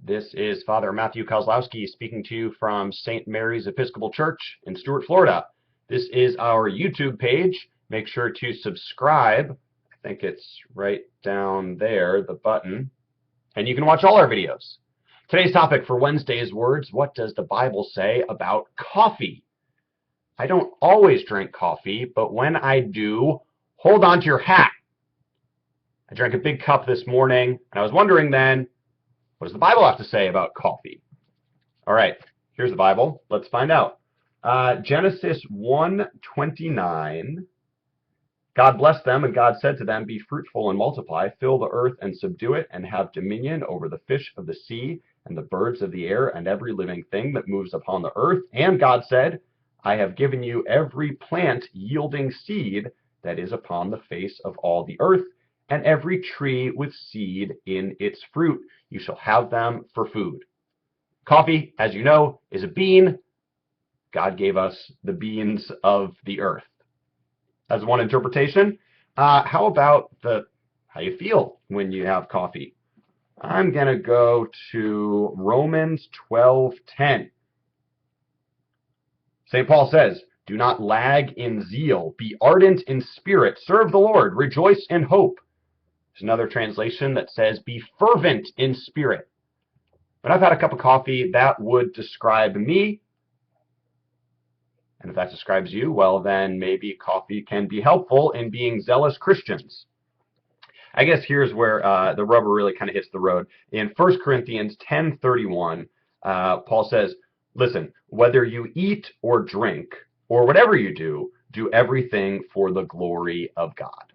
This is Father Matthew Kozlowski speaking to you from St. Mary's Episcopal Church in Stuart, Florida. This is our YouTube page. Make sure to subscribe. I think it's right down there, the button. And you can watch all our videos. Today's topic for Wednesday's words, what does the Bible say about coffee? I don't always drink coffee, but when I do, hold on to your hat. I drank a big cup this morning, and I was wondering then, what does the Bible have to say about coffee? All right, here's the Bible. Let's find out. Genesis 1:29. God blessed them, and God said to them, "Be fruitful and multiply, fill the earth and subdue it, and have dominion over the fish of the sea, and the birds of the air, and every living thing that moves upon the earth." And God said, "I have given you every plant yielding seed that is upon the face of all the earth, and every tree with seed in its fruit. You shall have them for food." Coffee, as you know, is a bean. God gave us the beans of the earth. That's one interpretation. How about how you feel when you have coffee? I'm going to go to Romans 12:10. St. Paul says, "Do not lag in zeal. Be ardent in spirit. Serve the Lord. Rejoice in hope." There's another translation that says, "Be fervent in spirit." When I've had a cup of coffee, that would describe me. And if that describes you, well, then maybe coffee can be helpful in being zealous Christians. I guess here's where the rubber really kind of hits the road. In 1 Corinthians 10:31, Paul says, "Listen, whether you eat or drink, or whatever you do, do everything for the glory of God."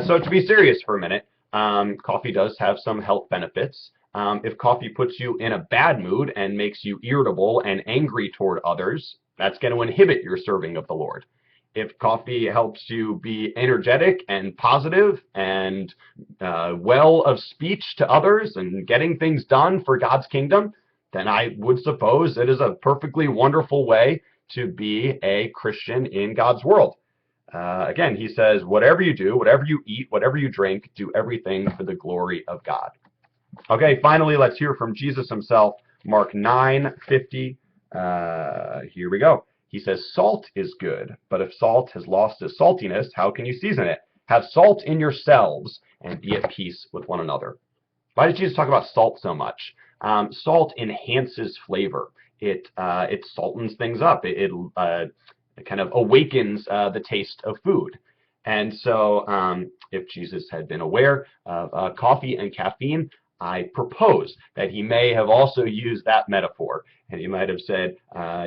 So to be serious for a minute, coffee does have some health benefits. If coffee puts you in a bad mood and makes you irritable and angry toward others, that's going to inhibit your serving of the Lord. If coffee helps you be energetic and positive and well of speech to others and getting things done for God's kingdom, then I would suppose it is a perfectly wonderful way to be a Christian in God's world. Again, he says, whatever you do, whatever you eat, whatever you drink, do everything for the glory of God. Okay, finally, let's hear from Jesus himself. Mark 9:50. Here we go. He says, "Salt is good, but if salt has lost its saltiness, how can you season it? Have salt in yourselves and be at peace with one another." Why did Jesus talk about salt so much? Salt enhances flavor. It saltens things up. It kind of awakens the taste of food. And so if Jesus had been aware of coffee and caffeine, I propose that he may have also used that metaphor. And he might have said,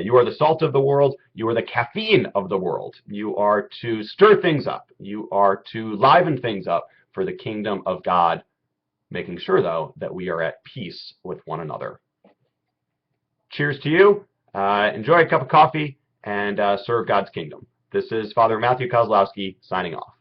you are the salt of the world. You are the caffeine of the world. You are to stir things up. You are to liven things up for the kingdom of God, making sure, though, that we are at peace with one another. Cheers to you. Enjoy a cup of coffee and serve God's kingdom. This is Father Matthew Kozlowski signing off.